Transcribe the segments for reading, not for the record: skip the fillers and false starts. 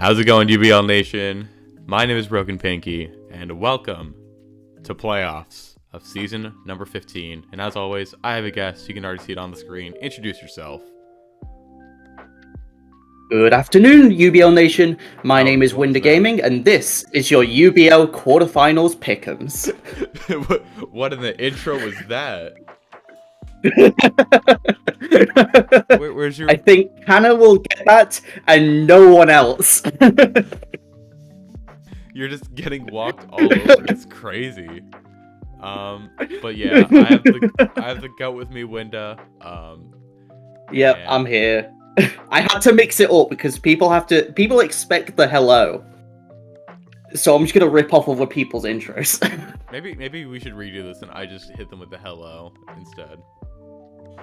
How's it going, UBL Nation? My name is Broken Pinky, and welcome to playoffs of season number 15. And as always, I have a guest. You can already see it on the screen. Introduce yourself. Good afternoon, UBL Nation. My name is Winda Gaming, and this is your UBL quarterfinals Pickems. What in the intro was that? Where's your... I think Hannah will get that, and no one else. You're just getting walked all over. It's crazy. But yeah, I have the goat with me, Winda. Yep, and... I'm here. I had to mix it up because people expect the hello. So I'm just gonna rip off other people's intros. maybe we should redo this and I just hit them with the hello instead.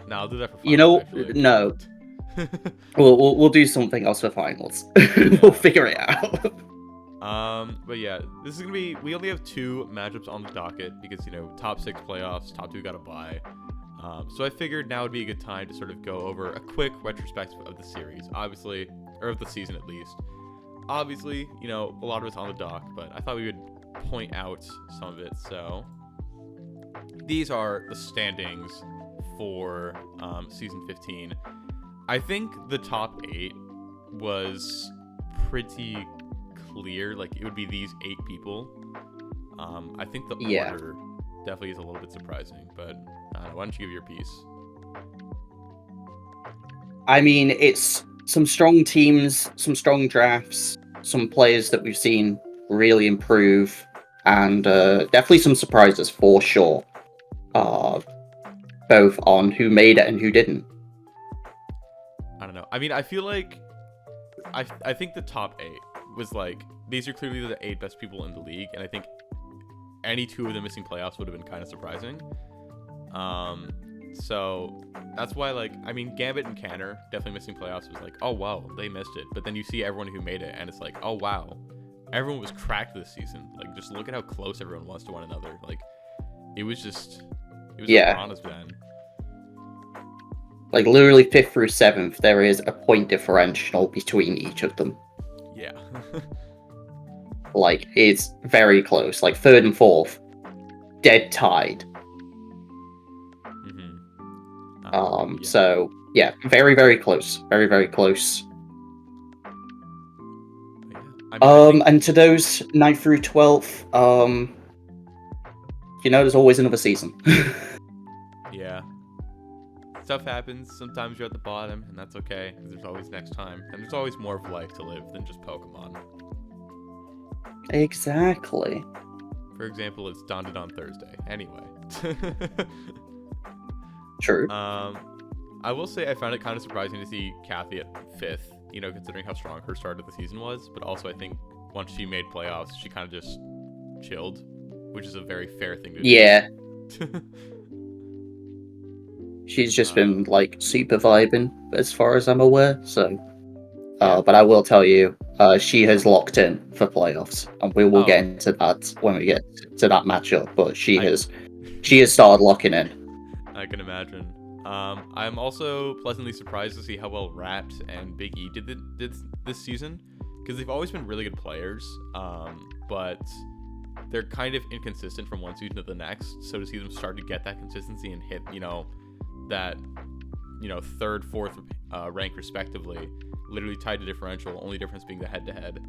No, I'll do that for finals. You know, actually. No. we'll do something else for finals. Yeah. We'll figure it out. But yeah, this is gonna be. We only have 2 matchups on the docket because top 6 playoffs, top 2 got a bye. So I figured now would be a good time to sort of go over a quick retrospective of the series, obviously, or of the season at least. Obviously, a lot of it's on the dock, but I thought we would point out some of it. So these are the standings for season 15. I think the top 8 was pretty clear. Like, it would be these 8 people. I think the order definitely is a little bit surprising, but why don't you give your piece? I mean, it's some strong teams, some strong drafts, some players that we've seen really improve, and definitely some surprises for sure. Both on who made it and who didn't. I don't know. I mean, I feel like I think the top 8 was like, these are clearly the 8 best people in the league, and I think any 2 of them missing playoffs would have been kind of surprising. So that's why, Gambit and Canner definitely missing playoffs was like, oh wow, they missed it. But then you see everyone who made it, and it's like, oh wow, everyone was cracked this season. Like, just look at how close everyone was to one another. Like, it was a piranha's den. Like, literally 5th through 7th, there is a point differential between each of them. Yeah. Like, it's very close. Like, 3rd and 4th, dead tied. So yeah, very, very close. Very, very close. And to those 9th through 12th, there's always another season. Yeah. Stuff happens. Sometimes you're at the bottom, and that's okay, because there's always next time. And there's always more of life to live than just Pokemon. Exactly. For example, it's Dawn to Dawn Thursday. Anyway. True. I will say I found it kind of surprising to see Cathy at 5th, considering how strong her start of the season was. But also, I think once she made playoffs, she kind of just chilled, which is a very fair thing to do. Yeah. She's just been, super vibing, as far as I'm aware, so... but I will tell you, she has locked in for playoffs, and we will get into that when we get to that matchup, but she has started locking in. I can imagine. I'm also pleasantly surprised to see how well Rat and Big E did this season, because they've always been really good players, but they're kind of inconsistent from one season to the next, so to see them start to get that consistency and hit, that, 3rd, 4th rank respectively, literally tied to differential, only difference being the head-to-head,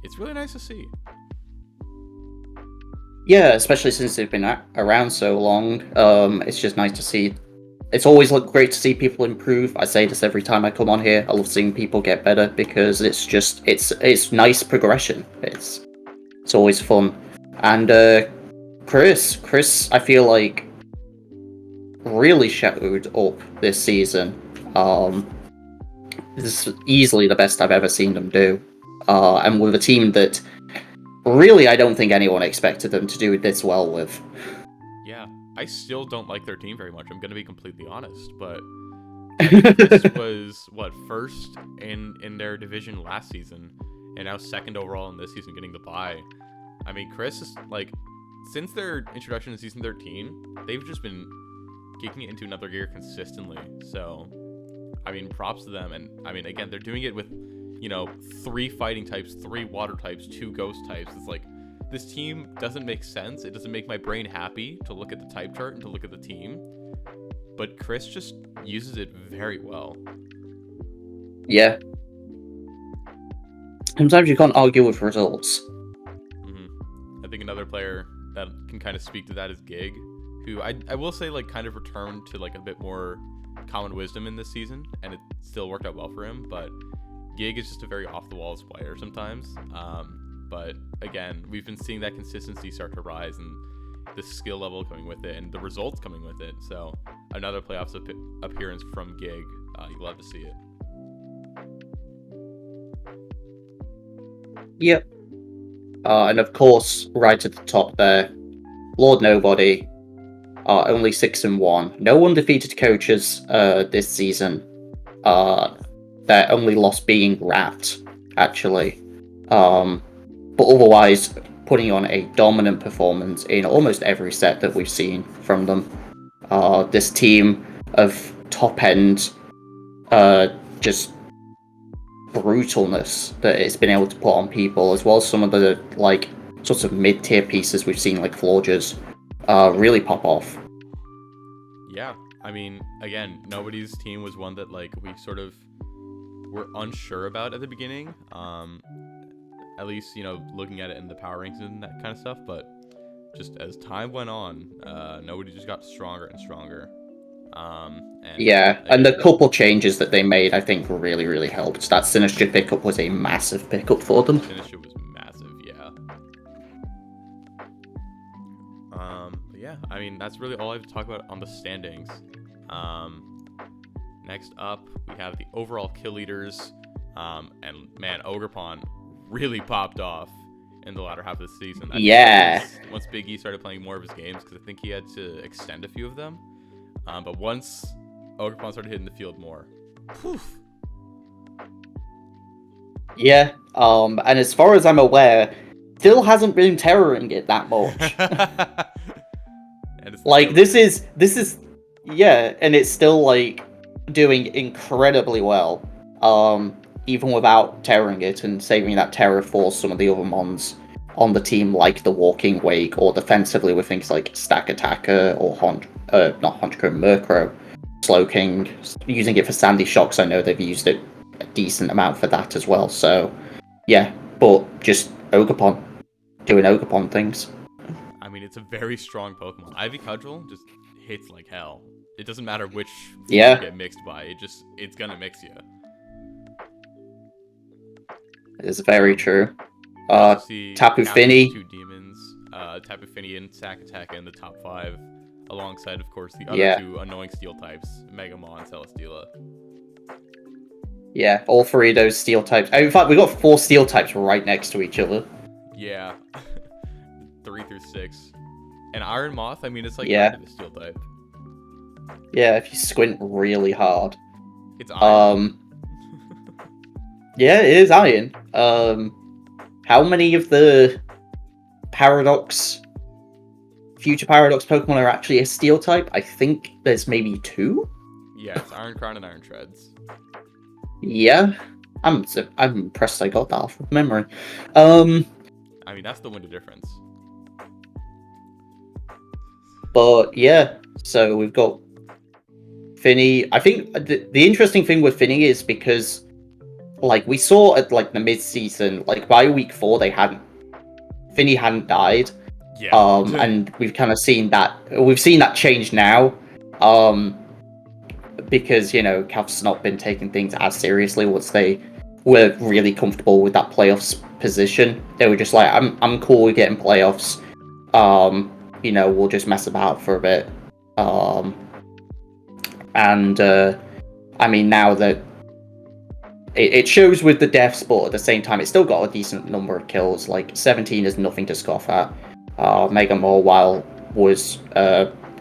it's really nice to see. Yeah, especially since they've been around so long. It's just nice to see. It's always great to see people improve. I say this every time I come on here. I love seeing people get better because it's nice progression. It's always fun. And Kris, I feel like really showed up this season. This is easily the best I've ever seen them do. And with a team that really I don't think anyone expected them to do this well with. Yeah. I still don't like their team very much. I'm going to be completely honest, but Kris was, first in their division last season, and now 2nd overall in this season, getting the bye. I mean, Kris is, since their introduction in Season 13, they've just been kicking it into another gear consistently, so, I mean, props to them, and, I mean, again, they're doing it with, 3 fighting types, 3 water types, 2 ghost types. It's like, this team doesn't make sense. It doesn't make my brain happy to look at the type chart and to look at the team. But Kris just uses it very well. Yeah. Sometimes you can't argue with results. I think another player that can kind of speak to that is Gig, who I will say, like, kind of returned to, like, a bit more common wisdom in this season, and it still worked out well for him. But Gig is just a very off-the-walls player sometimes. But again, we've been seeing that consistency start to rise, and the skill level coming with it, and the results coming with it. So another playoffs appearance from Gig. You love to see it. Yep. And of course, right at the top there, Lord Nobody, only 6-1. No undefeated coaches this season. Their only loss being Rat, actually. But otherwise, putting on a dominant performance in almost every set that we've seen from them. This team of top-end, just brutalness that it's been able to put on people, as well as some of the, like, sorts of mid-tier pieces we've seen, like Florges, really pop off. Yeah, I mean, again, Nobody's team was one that, like, we sort of were unsure about at the beginning. At least, looking at it in the power rankings and that kind of stuff. But just as time went on, Nobody just got stronger and stronger. And the couple changes that they made, I think, really, really helped. That Sinister pickup was a massive pickup for them. Sinister was massive, yeah. But yeah, I mean, that's really all I have to talk about on the standings. Next up, we have the overall kill leaders. And man, Ogrepon really popped off in the latter half of the season. Once Big E started playing more of his games, because I think he had to extend a few of them. But once Ogrepon started hitting the field more, poof. Yeah, and as far as I'm aware, still hasn't been terroring it that much. Like, this is and it's still, like, doing incredibly well. Even without terroring it and saving that terror for some of the other mons on the team, like the Walking Wake, or defensively with things like Stack Attacker or not Honchko, Murkrow, Slowking, using it for Sandy Shocks. I know they've used it a decent amount for that as well. So, yeah, but just Ogerpon doing Ogerpon things. I mean, it's a very strong Pokemon. Ivy Cudgel just hits like hell. It doesn't matter which you get mixed by. It's gonna mix you. It's very true. Tapu Fini. 2 demons. Tapu Fini and Sack Attack in the top 5. Alongside, of course, the other 2 annoying steel types, Megamon and Celesteela. Yeah, all 3 of those steel types. In fact, we got 4 steel types right next to each other. Yeah. 3 through 6. And Iron Moth, I mean, it's like kind of a steel type. Yeah, if you squint really hard. It's iron. Yeah, it is iron. How many of the Future Paradox Pokemon are actually a steel type? I think there's maybe 2? Yeah, it's Iron Crown and Iron Treads. Yeah. I'm impressed I got that off of memory. I mean, that's the Winda difference. But yeah, so we've got Finny. I think the interesting thing with Finny is because, like, we saw at, like, the mid-season, like, by week 4, Finny hadn't died. Yeah. And we've kind of seen that. We've seen that change now. Because, Cavs not been taking things as seriously once they were really comfortable with that playoffs position. They were just like, I'm cool with getting playoffs. We'll just mess about for a bit. I mean, now that it shows with the deaths, but at the same time, it's still got a decent number of kills. Like, 17 is nothing to scoff at. Mega Mawile was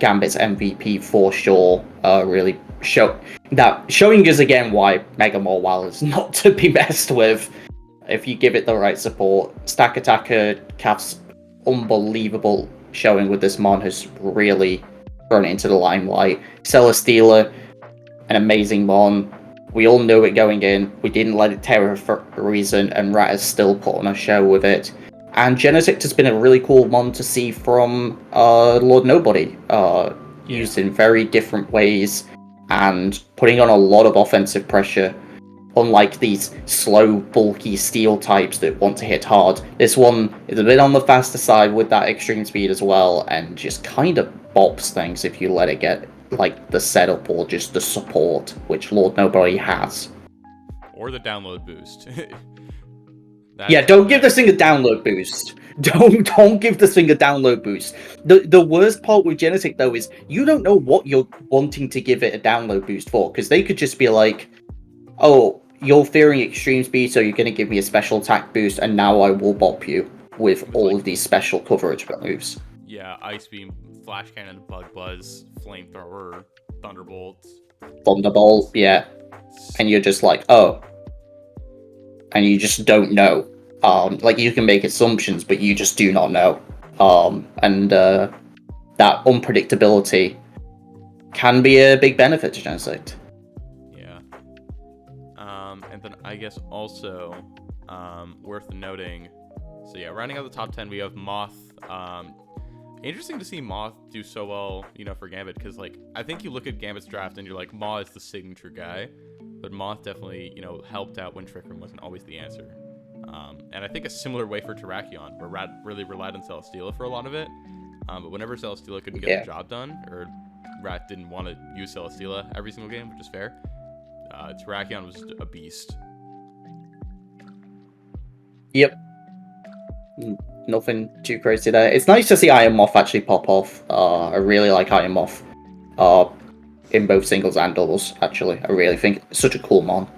Gambit's MVP for sure. Really showing us again why Mega Mawile is not to be messed with if you give it the right support. Stack Attacker, Cav's unbelievable showing with this mon has really thrown it into the limelight. Celesteela, an amazing mon We all knew it going in. We didn't let it tear her for a reason, and Rat has still put on a show with it. And Genesect has been a really cool mon to see from Lord Nobody, used in very different ways and putting on a lot of offensive pressure. Unlike these slow, bulky steel types that want to hit hard, this one is a bit on the faster side with that extreme speed as well, and just kind of bops things if you let it get like the setup or just the support, which Lord Nobody has. Or the download boost. Don't give this thing a download boost. Don't give this thing a download boost. The worst part with Genetic though is you don't know what you're wanting to give it a download boost for, because they could just be like, oh, you're fearing extreme speed, so you're going to give me a special attack boost, and now I will bop you with all of these special coverage moves. Yeah, Ice Beam, Flash Cannon, Bug Buzz, Flamethrower, Thunderbolt. Thunderbolt, yeah. And you're just like, oh. And you just don't know. Like, you can make assumptions, but you just do not know. And that unpredictability can be a big benefit to Genesect. And then I guess also worth noting, so yeah, rounding out the top 10, we have Moth. Interesting to see Moth do so well, for Gambit, because like I think you look at Gambit's draft and you're like, Moth is the signature guy, but Moth definitely helped out when Trick Room wasn't always the answer. And I think a similar way for Terrakion, where Rat really relied on Celesteela for a lot of it, but whenever Celesteela couldn't get the job done, or Rat didn't want to use Celesteela every single game, which is fair. Terrakion was a beast. Yep. Nothing too crazy there. It's nice to see Iron Moth actually pop off. I really like Iron Moth. In both singles and doubles, actually. I really think it's such a cool mon.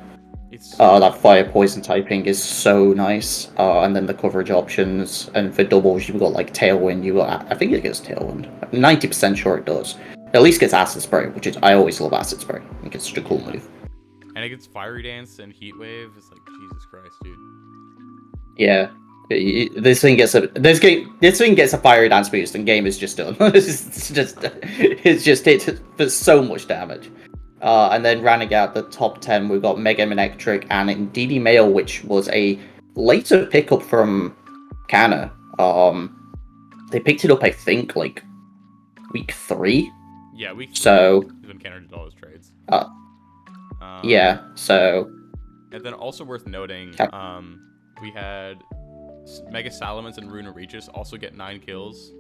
That fire poison typing is so nice. And then the coverage options. And for doubles, you've got like Tailwind. I think it gets Tailwind. I'm 90% sure it does. It at least gets Acid Spray, which is, I always love Acid Spray. I think it's such a cool move. And it gets Fiery Dance and Heat Wave. It's like, Jesus Christ, dude. Yeah, this thing gets a Fiery Dance boost, and game is just done. it's just hit for so much damage. And then rounding out the top 10, we've got Mega Manectric and Indeedee Mail, which was a later pickup from Kana. They picked it up, I think, like week 3. Yeah, week 3. So when Kana did all his trades. Yeah, so... And then also worth noting, we had Mega Salamence and Runa Regis also get 9 kills.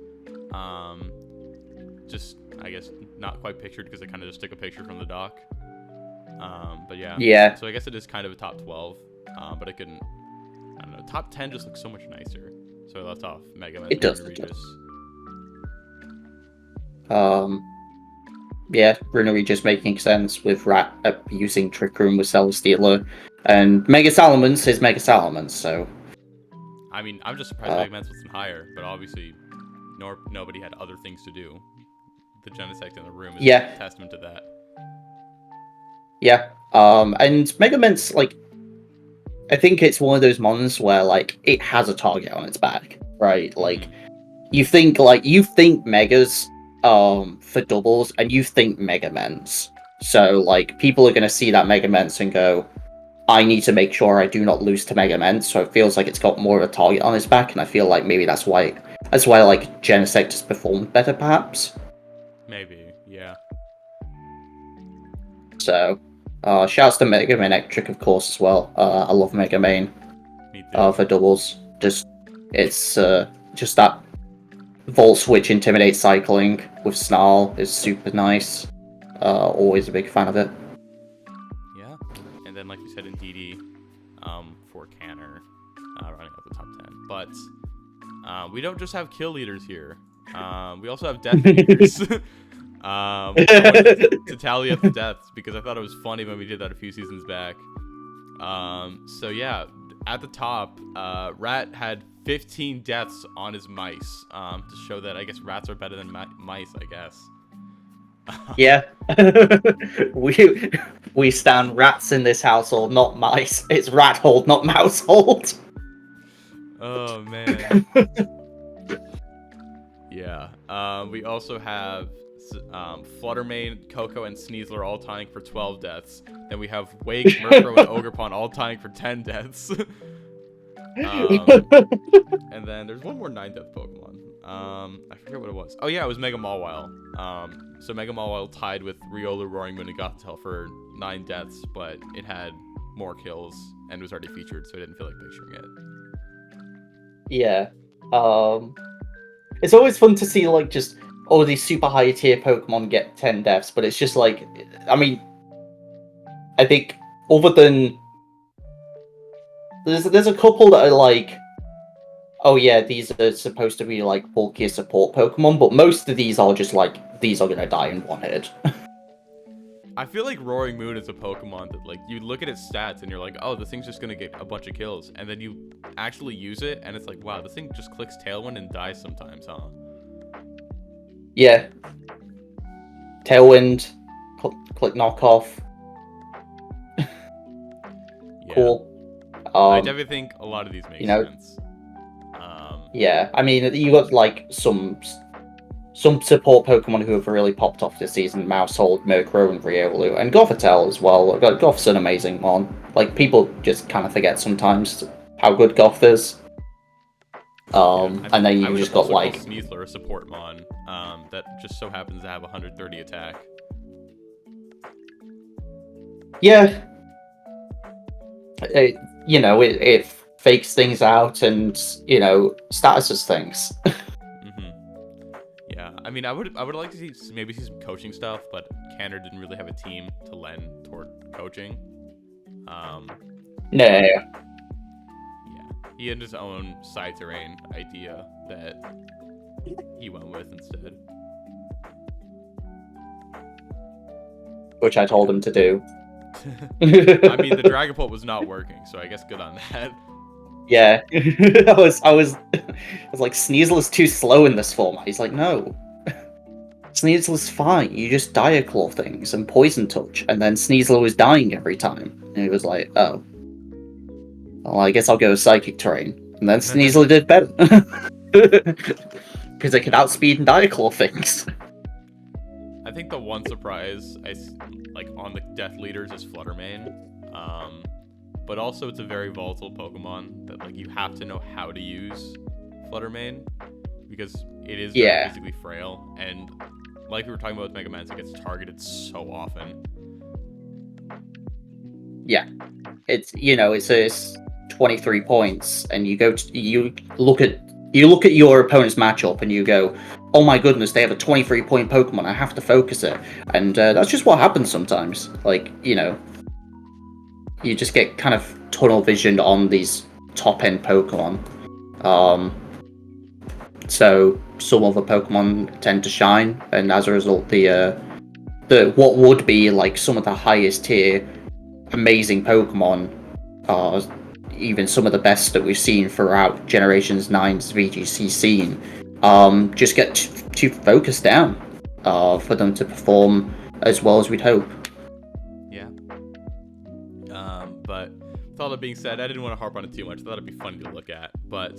Just, I guess, not quite pictured because I kind of just took a picture from the doc. But yeah. Yeah. So I guess it is kind of a top 12, but I don't know, top 10 just looks so much nicer. So I left off Mega Man and Runa Regis. Yeah, Runa Regis making sense with Rat using Trick Room with Celesteela, and Mega Salamence is Mega Salamence, so... I mean, I'm just surprised Mega Man's wasn't higher, but obviously nobody had other things to do. The Genesect in the room is a testament to that. Yeah, and Mega Man's, like... I think it's one of those mons where, like, it has a target on its back, right? Like, you think Megas... for doubles, and you think Mega Men's. So, like, people are going to see that Mega Men's and go, I need to make sure I do not lose to Mega Men's, so it feels like it's got more of a target on its back, and I feel like maybe that's why like, Genesect has performed better, perhaps. Maybe, yeah. So, shouts to Mega Manectric, of course, as well. I love Mega Man. Me too. For doubles. It's just that Volt Switch Intimidate cycling with Snarl is super nice. Always a big fan of it. Yeah. And then, like you said, Indeedee for Canner, running up the top 10. But we don't just have kill leaders here. We also have death leaders. I wanted to tally up the deaths because I thought it was funny when we did that a few seasons back. So yeah, at the top, Rat had 15 deaths on his mice, to show that I guess rats are better than mice, I guess. Yeah. we stand rats in this household, not mice. It's rat hold, not mouse hold. Oh man. Yeah. We also have Fluttermane, Coco, and Sneasler all tying for 12 deaths. Then we have Wake, Murkrow, and Ogerpon all tying for 10 deaths. And then there's one more 9-death Pokemon. I forget what it was. Oh yeah, it was Mega Mawile. So Mega Mawile tied with Riolu, Roaring Moon, and Gothitelle for 9 deaths, but it had more kills and was already featured, so I didn't feel like picturing it. Yeah. It's always fun to see like just all these super high tier Pokemon get 10 deaths, but it's just like, I mean, I think other than there's a couple that are like, oh yeah, these are supposed to be like bulkier support Pokemon, but most of these are just like, these are gonna die in one hit. I feel like Roaring Moon is a Pokemon that, like, you look at its stats and you're like, oh, this thing's just gonna get a bunch of kills, and then you actually use it and it's like, wow, this thing just clicks Tailwind and dies sometimes, huh? Yeah. Tailwind, click knockoff. Yeah. Cool. I definitely think a lot of these make sense. Yeah, I mean, you got like some support Pokemon who have really popped off this season: Mousehold, Murkrow, and Riolu, and Gothitelle as well. Goth's an amazing one. Like, people just kind of forget sometimes how good Goth is. And then you just got like Sneasler, a support mon, that just so happens to have 130 attack. Yeah. It fakes things out and, statuses things. Yeah, I mean, I would like to see maybe some coaching stuff, but Cantor didn't really have a team to lend toward coaching. No. Yeah, he had his own side terrain idea that he went with instead. Which I told him to do. I mean, the Dragapult was not working, so I guess good on that. Yeah, I was like, Sneasel's too slow in this format. He's like, no, Sneasel's fine. You just Diaclaw things and Poison Touch, and then Sneasel was dying every time. And he was like, oh, well, I guess I'll go with Psychic Terrain. And then Sneasel did better because it could outspeed and Diaclaw things. I think the one surprise like on the Death Leaders is Fluttermane. But also it's a very volatile Pokemon that, like, you have to know how to use Fluttermane because it is very physically frail, and like we were talking about with Mega Man, it gets targeted so often. Yeah, it's 23 points, and you look at your opponent's matchup and you go, oh my goodness, they have a 23-point Pokemon, I have to focus it. And that's just what happens sometimes. Like, you just get kind of tunnel visioned on these top-end Pokemon. So some other Pokemon tend to shine, and as a result, the what would be like some of the highest tier amazing Pokemon, even some of the best that we've seen throughout Generations 9's VGC scene, just get too focused down for them to perform as well as we'd hope. Yeah. But with all that being said, I didn't want to harp on it too much. I thought it'd be funny to look at. But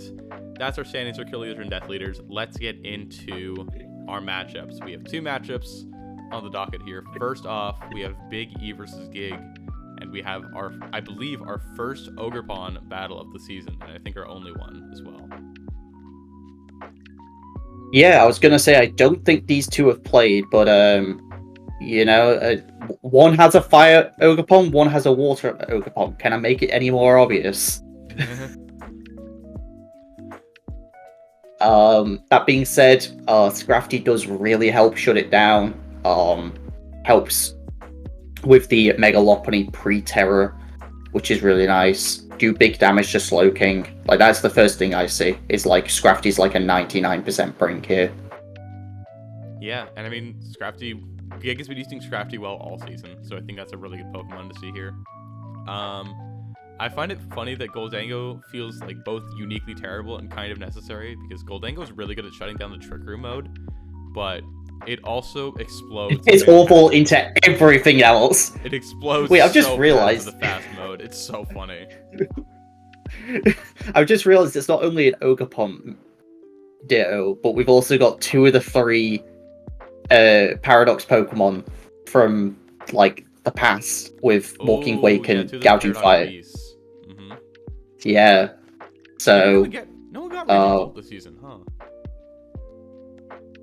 that's our standings for Kill Leaders and Death Leaders. Let's get into our matchups. We have 2 matchups on the docket here. First off, we have Big E versus Gig. And we have I believe, our first Ogerpon battle of the season, and I think our only one as well. Yeah, I was gonna say I don't think these two have played, but one has a fire Ogerpon, one has a water Ogerpon. Can I make it any more obvious? That being said, Scrafty does really help shut it down. Helps with the Mega Lopunny pre-terror, which is really nice. Do big damage to Slowking. Like, that's the first thing I see. Is like Scrafty's like a 99% brink here. Yeah, and I mean, Gig has been using Scrafty well all season, so I think that's a really good Pokemon to see here. I find it funny that Goldango feels like both uniquely terrible and kind of necessary, because Goldango is really good at shutting down the Trick Room mode, but it also explodes. It's awful into everything else. It explodes. Wait, I've just realized the fast mode. It's so funny. I've just realized it's not only an Ogerpon Ditto, but we've also got 2 of the 3 Paradox Pokemon from like the past with Walking Oh, Wake yeah, and to the Gouging Paradox Fire. Beasts. Mm-hmm. Yeah. Yeah, So no one got Raging Bolt this season, huh?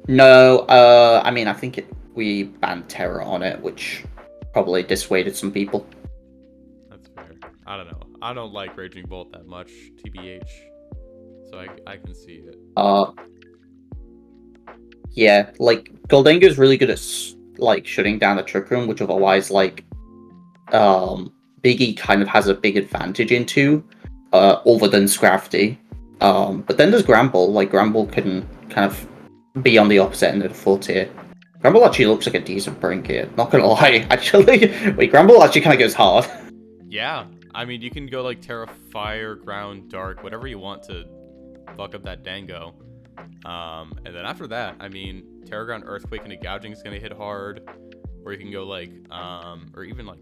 no, I mean, I think we banned Terra on it, which probably dissuaded some people. That's fair. I don't know. I don't like Raging Bolt that much, TBH. So I can see it. Yeah, like Goldengo's really good at like shutting down the Trick Room, which otherwise like Biggie kind of has a big advantage into, other than Scrafty. But then there's Gramble. Like Gramble can kind of be on the opposite end of the foot here. Gramble actually looks like a decent brink here. Not gonna lie, actually. Wait, Gramble actually kind of goes hard. Yeah, I mean, you can go like Terra, Fire, Ground, Dark, whatever you want to fuck up that Dango. And then after that, I mean, Terra, Ground, Earthquake, and a Gouging is gonna hit hard. Or you can go like, or even like,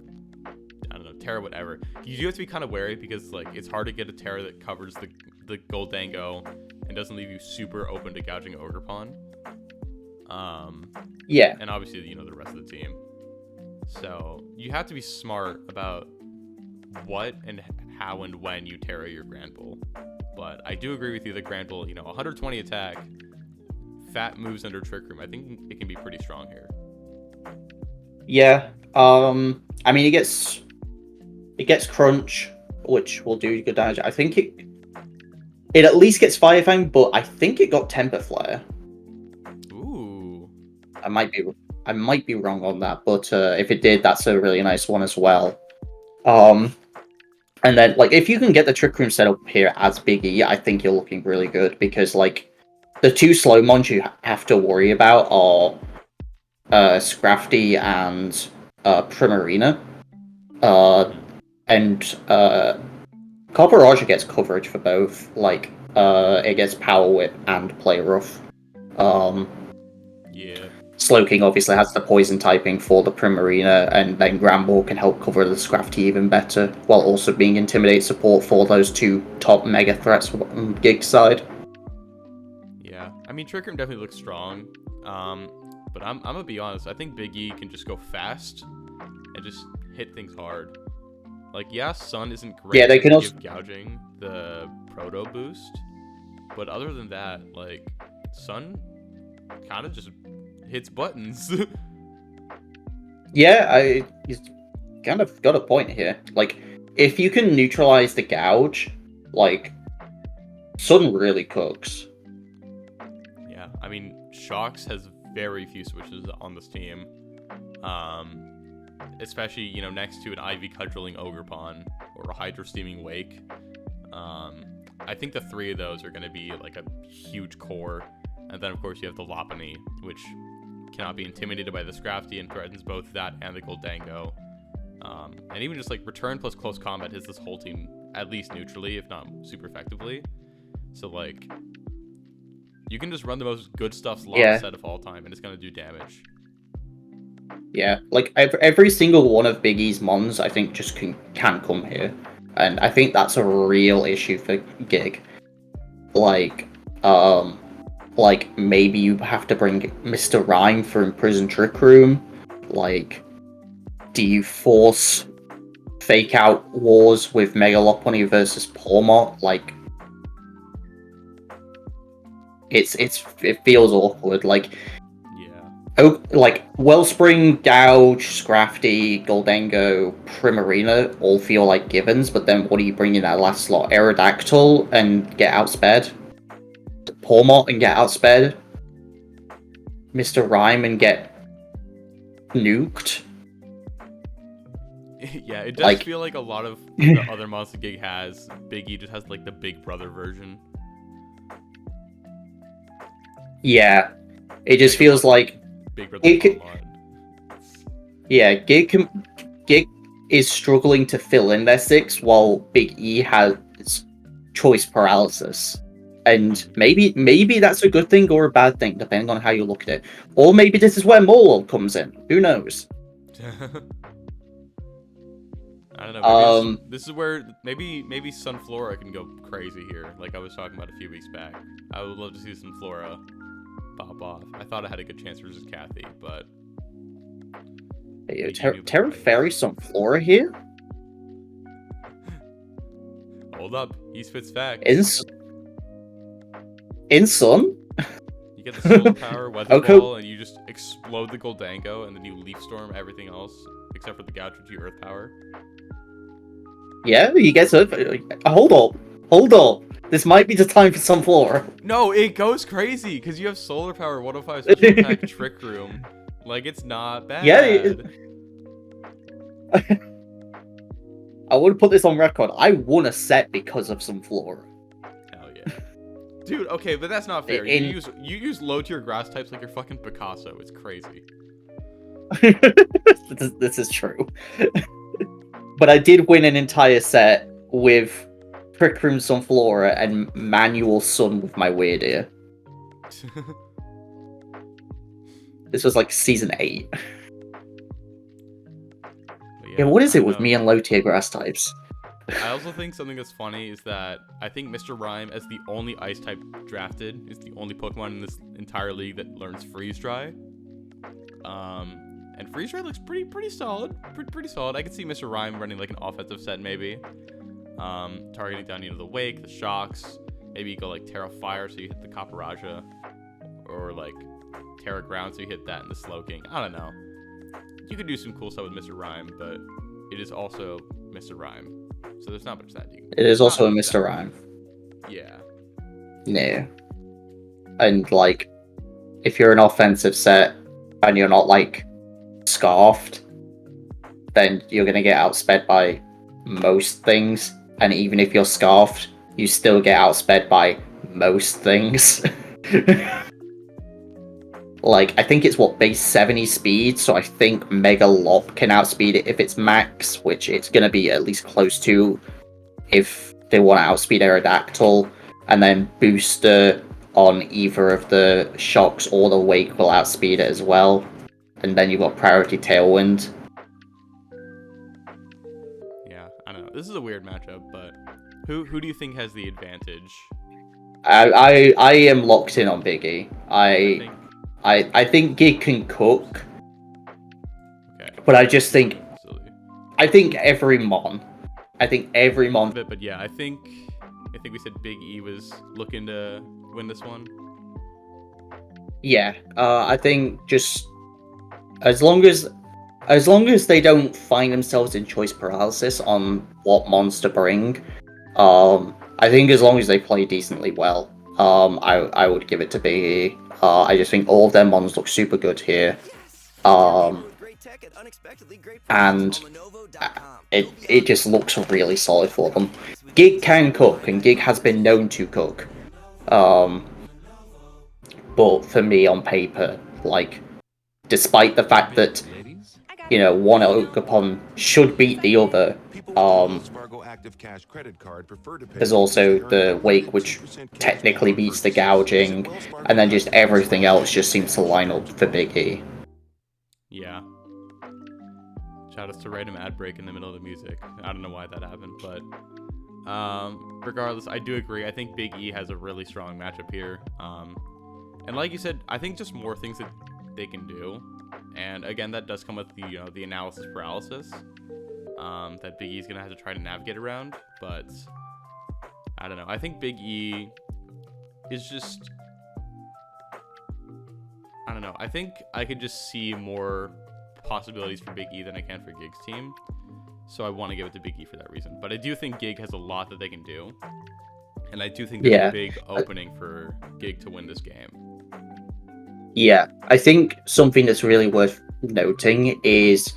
I don't know, Terra, whatever. You do have to be kind of wary because like it's hard to get a Terra that covers the Goldango and doesn't leave you super open to gouging Ogerpon. Yeah. And obviously, you know, the rest of the team. So you have to be smart about what and how and when you Terra your Grand Bull. But I do agree with you that Grand Bull, you know, 120 attack, fat moves under Trick Room. I think it can be pretty strong here. Yeah. I mean, it gets Crunch, which will do good damage. I think it at least gets Fire Fang, but I think it got Temper Flare. Ooh. I might be wrong on that, but if it did, that's a really nice one as well. And then like if you can get the Trick Room set up here as Biggie, I think you're looking really good because like the two slow mons you have to worry about are Scrafty and Primarina. And Corporage gets coverage for both. Like it gets Power Whip and Play Rough. Yeah. Slowking obviously has the poison typing for the Primarina, and then Gramble can help cover the Scrafty even better, while also being Intimidate support for those two top mega threats on Gig side. Yeah. I mean, Trick Room definitely looks strong. But I'm gonna be honest. I think Big E can just go fast and just hit things hard. Like, yeah, Sun isn't great. Yeah, they can also give gouging the proto boost, but other than that, like, Sun kind of just hits buttons. Yeah, he's kind of got a point here. Like, if you can neutralize the gouge, like, Sun really cooks. Yeah, I mean, Shox has very few switches on this team. Especially, you know, next to an Ivy Cudgeling Ogerpon or a Hydro Steaming Wake. I think the three of those are going to be like a huge core. And then, of course, you have the Lopunny, which cannot be intimidated by the Scrafty and threatens both that and the Goldango. And even just like return plus close combat hits this whole team at least neutrally, if not super effectively. So like, you can just run the most good stuff slot set of all time, and it's gonna do damage. Yeah, like every single one of Big E's mons, I think, just can come here, and I think that's a real issue for Gig. Like maybe you have to bring Mr. Rhyme for Imprisoned Trick Room. Like, do you force Fake Out Wars with Mega Lopunny versus Pawmot? Like, it feels awkward. Like, oh, like Wellspring, Gouge, Scrafty, Goldango, Primarina all feel like givens, but then what do you bring in that last slot? Aerodactyl and get outsped? Pawmot and get outsped? Mr. Rhyme and get nuked? Yeah, it does feel like a lot of the other monster Gig has. Big E just has like the Big Brother version. Yeah, it just feels like Big Brother. Yeah, Gig is struggling to fill in their six, while Big E has choice paralysis. And maybe that's a good thing or a bad thing, depending on how you look at it. Or maybe this is where Morlul comes in. Who knows? I don't know. Maybe this is where maybe Sunflora can go crazy here, like I was talking about a few weeks back. I would love to see Sunflora pop off. I thought I had a good chance versus Cathy, but Hey, Big E knew Terra better. Fairy Sunflora here? Hold up, he spits facts. In Sun? You get the solar power weather Okay. ball, and you just explode the Goldango, and then you leaf storm everything else except for the Gouge with Earth power. Yeah, you get to. Hold up. This might be the time for Sunflora. No, it goes crazy because you have solar power, 105 special attack, Trick Room. Like, it's not bad. Yeah. I would put this on record. I won a set because of Sunflora. Hell yeah. Dude, okay, but that's not fair. You use low tier grass types like you're fucking Picasso. It's crazy. This is true. But I did win an entire set with Trick Room Sunflora and Manual Sun with my Weird Ear. This was like season 8. Yeah, what is it with me and low tier grass types? I also think something that's funny is that I think Mr. Rhyme, as the only ice type drafted, is the only Pokemon in this entire league that learns Freeze Dry. And Freeze Dry looks pretty solid. Pretty solid. I could see Mr. Rhyme running like an offensive set maybe. Targeting down, the Wake, the Shocks. Maybe you go like Terra Fire so you hit the Caparaja. Or like Terra Ground so you hit that in the Slowking. I don't know. You could do some cool stuff with Mr. Rhyme, but it is also Mr. Rhyme. So there's not much that you can do. It is also a Mr. Rhyme. Yeah. Yeah. And like, if you're an offensive set and you're not like scarfed, then you're gonna get outsped by most things. And even if you're scarfed, you still get outsped by most things. Like, I think it's base 70 speed, so I think Mega Lop can outspeed it if it's max, which it's going to be at least close to if they want to outspeed Aerodactyl, and then Booster on either of the Shocks or the Wake will outspeed it as well, and then you've got Priority Tailwind. Yeah, I don't know. This is a weird matchup, but who do you think has the advantage? I am locked in on Big E. I think Gig can cook, okay. But I just think every Mon. But yeah, I think we said Big E was looking to win this one. Yeah, I think just as long as they don't find themselves in choice paralysis on what Mons to bring, I think as long as they play decently well, I would give it to Big E. I just think all of their Mons look super good here. And it just looks really solid for them. Gig can cook, and Gig has been known to cook. But for me, on paper, like, despite the fact that, one Ogerpon should beat the other, there's also the Wake, which technically beats the Gouging, and then just everything else just seems to line up for Big E. Yeah. Shout out to random ad break in the middle of the music. I don't know why that happened, but regardless, I do agree. I think Big E has a really strong matchup here. And like you said, I think just more things that they can do. And again, that does come with the the analysis paralysis that Big E's gonna have to try to navigate around. But I don't know. I think Big E is just, I don't know. I think I could just see more possibilities for Big E than I can for Gig's team. So I want to give it to Big E for that reason. But I do think Gig has a lot that they can do. And I do think there's a big opening for Gig to win this game. Yeah, I think something that's really worth noting is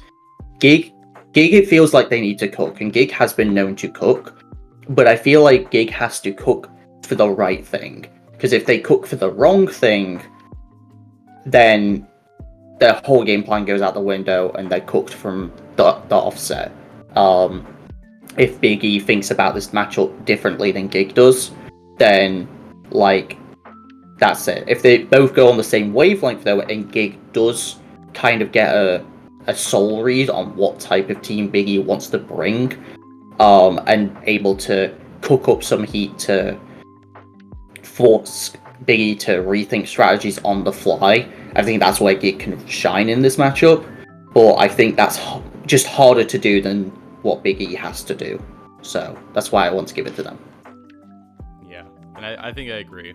Gig, it feels like they need to cook, and Gig has been known to cook, but I feel like Gig has to cook for the right thing. Because if they cook for the wrong thing, then their whole game plan goes out the window and they're cooked from the offset. If Big E thinks about this matchup differently than Gig does, then, like, that's it. If they both go on the same wavelength, though, and Gig does kind of get a soul read on what type of team Big E wants to bring, and able to cook up some heat to force Big E to rethink strategies on the fly. I think that's where Gig can shine in this matchup. But I think that's just harder to do than what Big E has to do. So that's why I want to give it to them. Yeah, and I think I agree.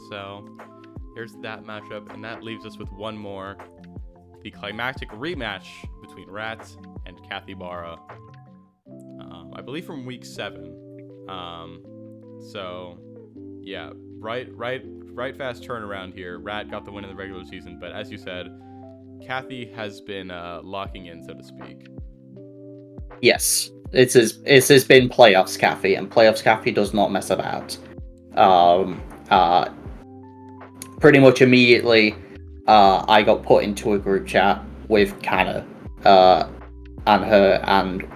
So here's that matchup, and that leaves us with one more. The climactic rematch between Rat and Cathy Barra. I believe from week 7. So yeah, right fast turnaround here. Rat got the win in the regular season, but as you said, Cathy has been locking in, so to speak. Yes, it has been playoffs Cathy, and playoffs Cathy does not mess about. Pretty much immediately, I got put into a group chat with Canna and her, and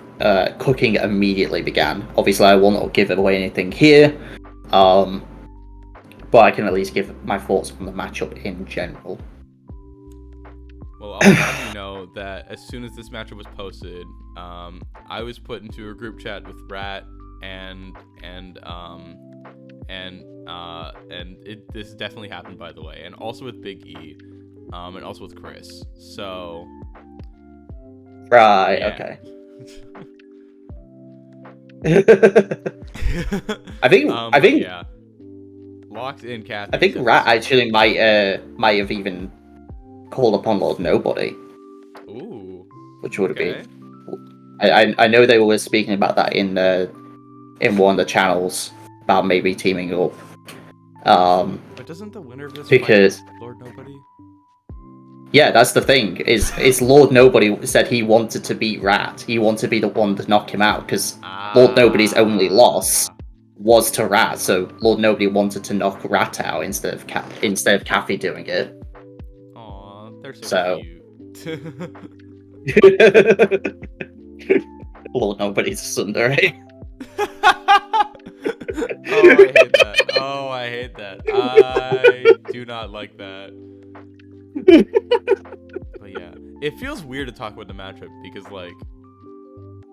cooking immediately began. Obviously, I will not give away anything here, but I can at least give my thoughts on the matchup in general. Well, I'll have you know that as soon as this matchup was posted, I was put into a group chat with Rat and this definitely happened, by the way, and also with Big E, and also with Kris. So, right, yeah. okay. I think yeah, locked in Cathy. I think Rat actually might have even called upon Lord Nobody. Ooh, which would okay. be. I know they were speaking about that in one of the channels about maybe teaming up. But doesn't the winner of this because fight Lord Nobody? yeah, that's the thing. Is Lord Nobody said he wanted to beat Rat. He wanted to be the one to knock him out because Lord Nobody's only loss was to Rat. So Lord Nobody wanted to knock Rat out instead of Cathy doing it. Aw, they're so cute. Lord Nobody's tsundere. Oh, I hate that. I do not like that. But yeah, it feels weird to talk about the matchup because, like,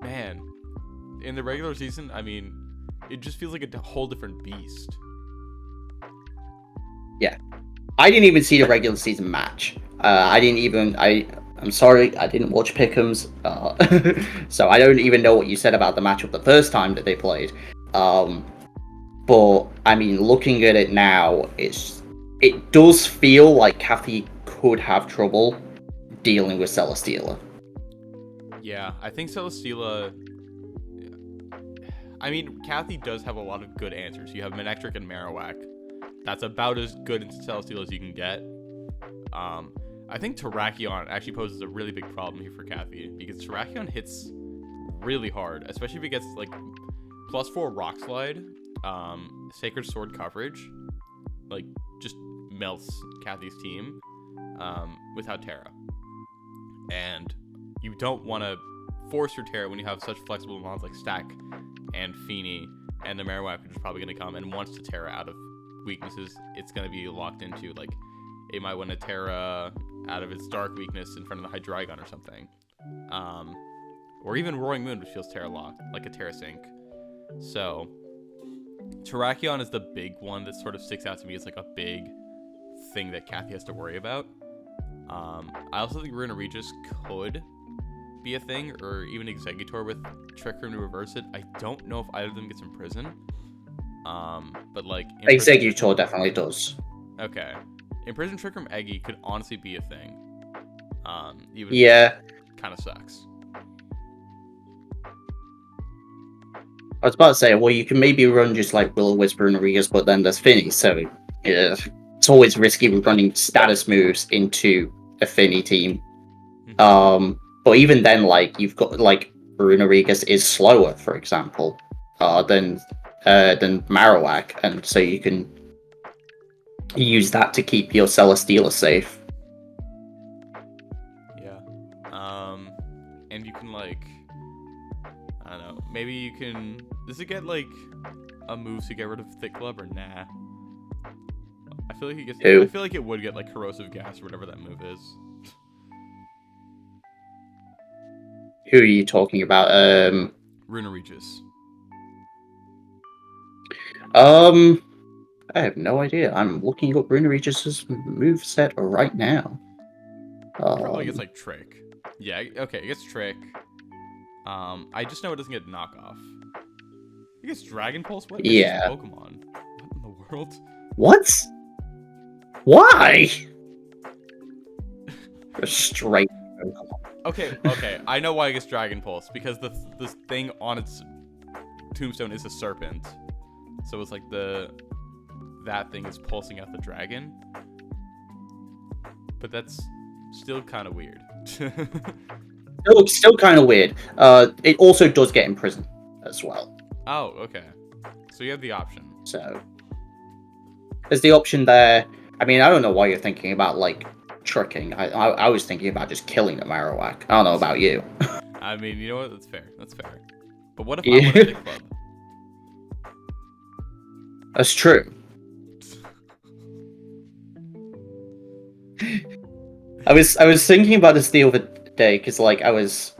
man, in the regular season, I mean, it just feels like a whole different beast. Yeah. I didn't even see the regular season match. I'm sorry, I didn't watch Pickems, so I don't even know what you said about the matchup the first time that they played. But I mean, looking at it now, it does feel like Cathy could have trouble dealing with Celesteela. Yeah, I think Celesteela. I mean, Cathy does have a lot of good answers. You have Manectric and Marowak. That's about as good in Celesteela as you can get. I think Terrakion actually poses a really big problem here for Cathy because Terrakion hits really hard, especially if it gets like +4 Rock Slide, Sacred Sword coverage, like just melts Cathy's team without Terra. And you don't want to force your Terra when you have such flexible mons like Stack and Feeny and the Marowak, which is probably going to come, and once the Terra out of weaknesses, it's going to be locked into, like, it might want to Terra out of its dark weakness in front of the Hydreigon or something. Or even Roaring Moon, which feels Terra locked, like a Terra Sync. So, Terrakion is the big one that sort of sticks out to me as like a big thing that Cathy has to worry about. I also think Runa Regis could be a thing, or even Exeggutor with Trick Room to reverse it. I don't know if either of them gets Imprison. But like Exeggutor definitely does. Okay. Imprison Trick Room Eggy could honestly be a thing. Even yeah. Kind of sucks. I was about to say, well, you can maybe run just like Will-O-Wisp and Regis, but then there's Finny, so yeah, it's always risky with running status moves into a Finny team. But even then, like, you've got, like, Runa Regis is slower, for example, than Marowak, and so you can use that to keep your Celesteela safe. Yeah. And you can, like, I don't know, maybe you can, does it get, like, a move to get rid of Thick Club, or nah? I feel like it gets, I feel like it would get, like, Corrosive Gas or whatever that move is. Who are you talking about? Runa Regis. I have no idea. I'm looking up Rune Regis's moveset right now. Probably gets like Trick. Yeah, okay, it gets Trick. I just know it doesn't get Knockoff. It gets Dragon Pulse? What? It's just Yeah. Pokemon. What in the world? What? Why? Straight Pokemon. Okay. I know why it gets Dragon Pulse. Because this thing on its tombstone is a serpent. So it's like that thing is pulsing out the dragon. But that's still kind of weird. Still kind of weird. It also does get imprisoned as well. Oh, okay. So you have the option. So there's the option there. I mean, I don't know why you're thinking about like tricking. I was thinking about just killing the Marowak. I don't know about you. I mean, you know what? That's fair. But what if I want a big club? That's true. I was thinking about this the other day because like I was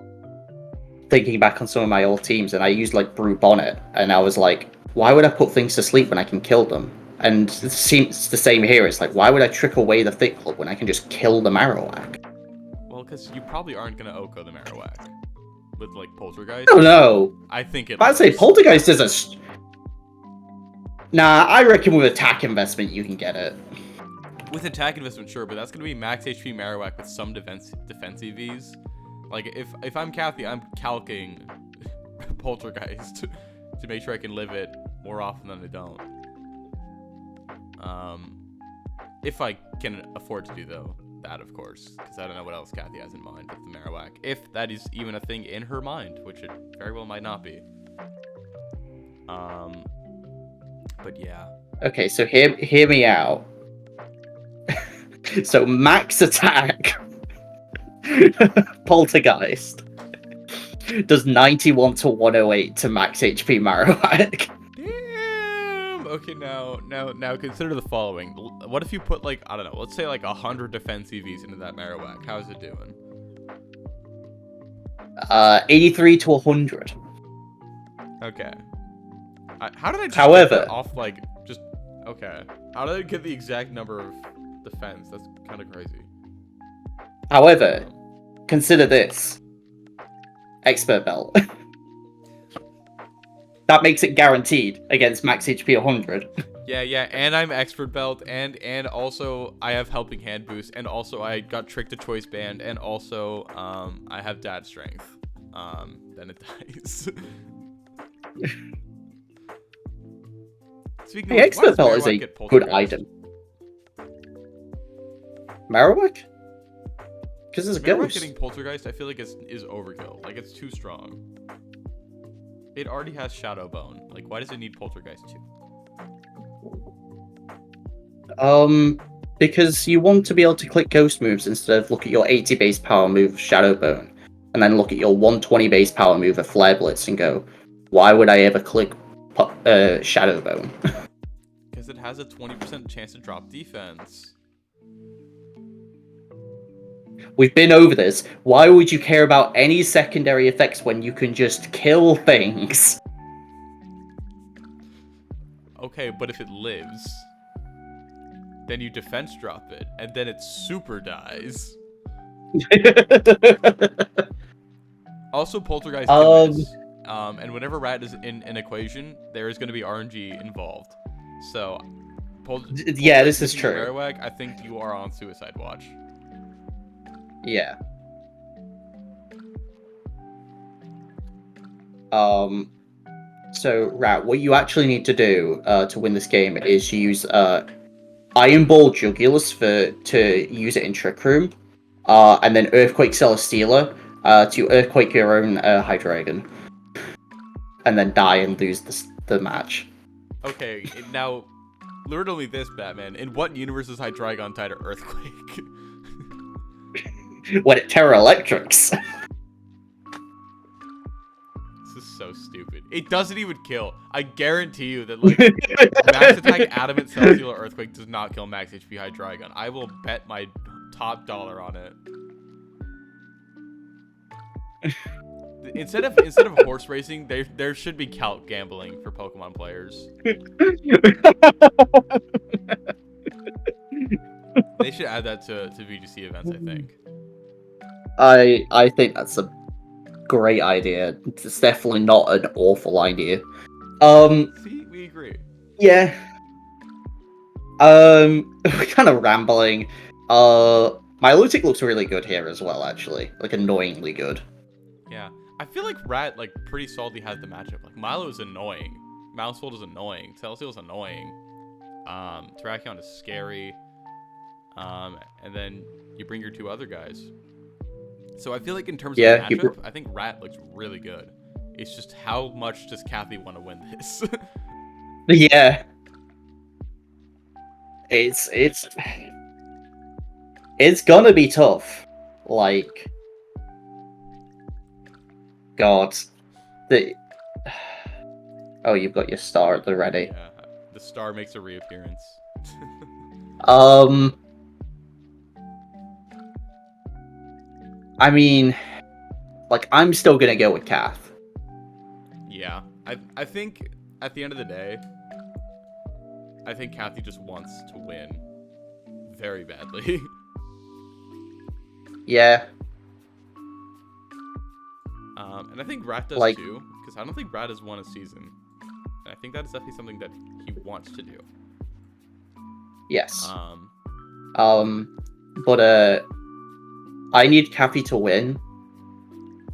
thinking back on some of my old teams and I used like Brew Bonnet and I was like, why would I put things to sleep when I can kill them? And it seems the same here. It's like, why would I trick away the Thick Club when I can just kill the Marowak? Well, because you probably aren't gonna Oko the Marowak with like Poltergeist. I don't know. I think it. I'd say Poltergeist is a. Nah, I reckon with attack investment you can get it. With attack investment, sure, but that's gonna be max HP Marowak with some defensive Vs. Like if I'm Cathy, I'm calking Poltergeist to make sure I can live it more often than I don't. If I can afford to do that, of course, because I don't know what else Cathy has in mind with the Marowak. If that is even a thing in her mind, which it very well might not be. But yeah. Okay, so hear me out. So max attack Poltergeist does 91 to 108 to max HP Marowak. Damn. Okay, now consider the following. What if you put like, I don't know, let's say like 100 defense EVs into that Marowak? How's it doing? 83 to 100. Okay. How did I just However, get that off like just okay? How did I get the exact number of defense? That's kind of crazy. However, consider this. Expert Belt. That makes it guaranteed against max HP 100. Yeah, and I'm Expert Belt, and also I have Helping Hand boost, and also I got Tricked to Choice Band, and also I have Dad Strength. Then it dies. Speaking Hey, Expert Belt is a good item. Marowak? Because it's a ghost. Getting Poltergeist, I feel like is overkill. Like, it's too strong. It already has Shadow Bone. Like, why does it need Poltergeist too? Because you want to be able to click ghost moves instead of look at your 80 base power move Shadow Bone, and then look at your 120 base power move of Flare Blitz and go, why would I ever click Shadow Bone? Because it has a 20% chance to drop defense. We've been over this. Why would you care about any secondary effects when you can just kill things? Okay, but if it lives, then you defense drop it, and then it super dies. Also, Poltergeist can miss. And whenever Rat is in an equation, there is going to be RNG involved. So, yeah, this is true. Marowak, I think you are on suicide watch. Yeah. So, Rat, what you actually need to do to win this game is use Iron Ball Jugulus to use it in Trick Room, and then Earthquake Celesteela to Earthquake your own Hydreigon, and then die and lose the match. Okay, now, literally this, Batman. In what universe is Hydreigon tied to Earthquake? When it Terra Electrics. This is so stupid. It doesn't even kill. I guarantee you that, like, Max Attack Adamant Celestial Earthquake does not kill Max HP Hydreigon. I will bet my top dollar on it. instead of horse racing, there should be calc gambling for Pokemon players. They should add that to VGC events, I think. I think that's a great idea. It's definitely not an awful idea. See, we agree. Yeah. We're kind of rambling. Milotic looks really good here as well, actually. Like, annoyingly good. Yeah. I feel like Rat, like, pretty solidly has the matchup. Like, Milo is annoying. Mousefold is annoying. Celesteel's annoying. Terrakion is scary. And then you bring your two other guys. So I feel like in terms of matchup, I think Rat looks really good. It's just how much does Cathy want to win this? Yeah. It's gonna be tough. Like, God, oh, you've got your star at the ready. Yeah, the star makes a reappearance. I mean, like, I'm still gonna go with Cath. Yeah, I think at the end of the day, I think Cathy just wants to win very badly. Yeah. And I think Rat does too, because I don't think Rat has won a season. And I think that is definitely something that he wants to do. Yes. But I need Cathy to win.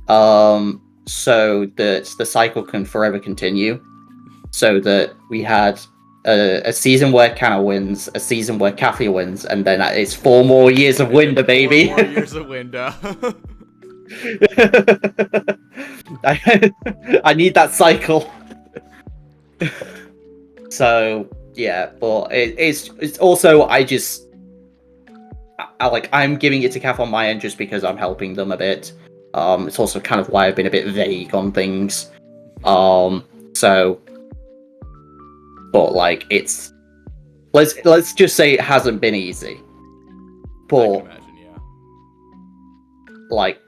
So that the cycle can forever continue. So that we had a season where Kana wins, a season where Cathy wins, and then it's 4 more years of Winda, baby. 4 more years of Winda. I need that cycle. So yeah, but it's also I'm giving it to Cath on my end just because I'm helping them a bit. It's also kind of why I've been a bit vague on things. So, but like let's just say it hasn't been easy. But I can imagine, yeah. Like,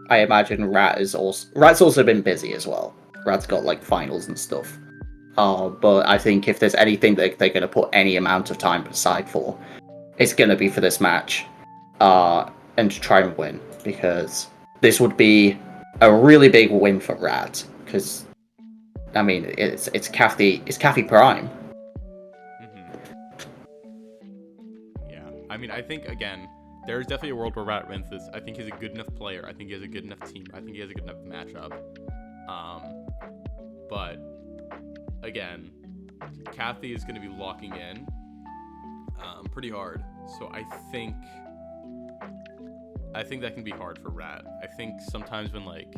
I imagine Rat's also been busy as well. Rat's got like finals and stuff. But I think if there's anything that they're gonna put any amount of time aside for, it's gonna be for this match, and to try and win, because this would be a really big win for Rat. Because I mean, it's Cathy Prime. Yeah, I mean, I think again, there's definitely a world where Rat wins this. I think he's a good enough player. I think he has a good enough team. I think he has a good enough matchup. But again, Cathy is going to be locking in pretty hard. So I think that can be hard for Rat. I think sometimes when like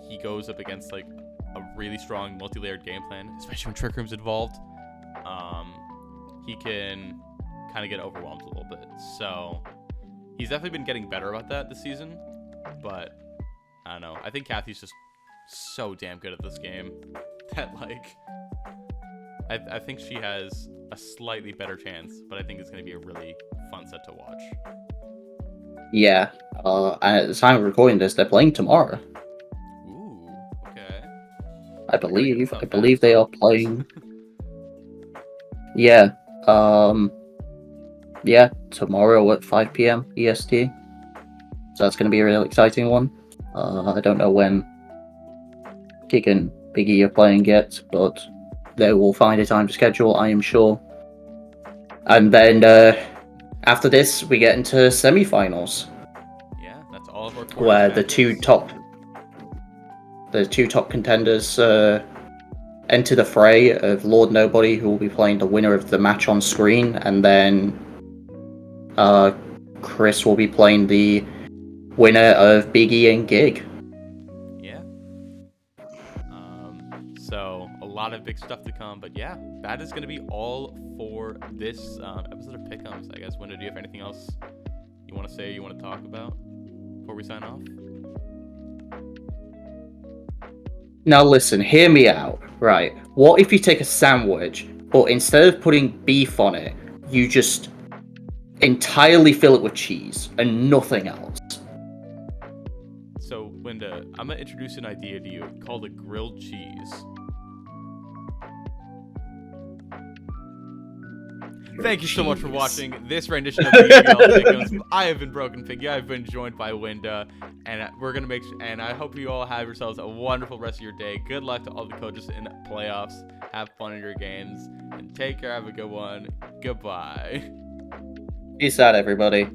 he goes up against like a really strong multi-layered game plan, especially when Trick Room's involved, he can kind of get overwhelmed a little bit. So he's definitely been getting better about that this season, but I don't know. I think Cathy's just so damn good at this game that like I think she has a slightly better chance, but I think it's going to be a really fun set to watch. Yeah, and at the time of recording this, they're playing tomorrow. Ooh, okay. I believe they are playing. Yeah, yeah, tomorrow at 5 p.m. EST. So that's going to be a really exciting one. I don't know when Kick and Biggie are playing yet, but they will find a time to schedule, I am sure. And then after this, we get into semifinals. Yeah, that's all of our where the two top contenders enter the fray of Lord Nobody, who will be playing the winner of the match on screen, and then Kris will be playing the winner of Biggie and Gig. Yeah. So a lot of big stuff to come, but yeah, that is going to be all for this episode of Pickems. I guess, Winda, do you have anything else you want to say, you want to talk about before we sign off? Now listen, hear me out, right? What if you take a sandwich, but instead of putting beef on it, you just entirely fill it with cheese and nothing else? So Winda, I'm gonna introduce an idea to you called a grilled cheese. Thank you so much for watching this rendition of UBL Pickems. I have been Broken Piggy. I've been joined by Winda, and we're gonna and I hope you all have yourselves a wonderful rest of your day. Good luck to all the coaches in playoffs. Have fun in your games, and take care. Have a good one. Goodbye. Peace out, everybody.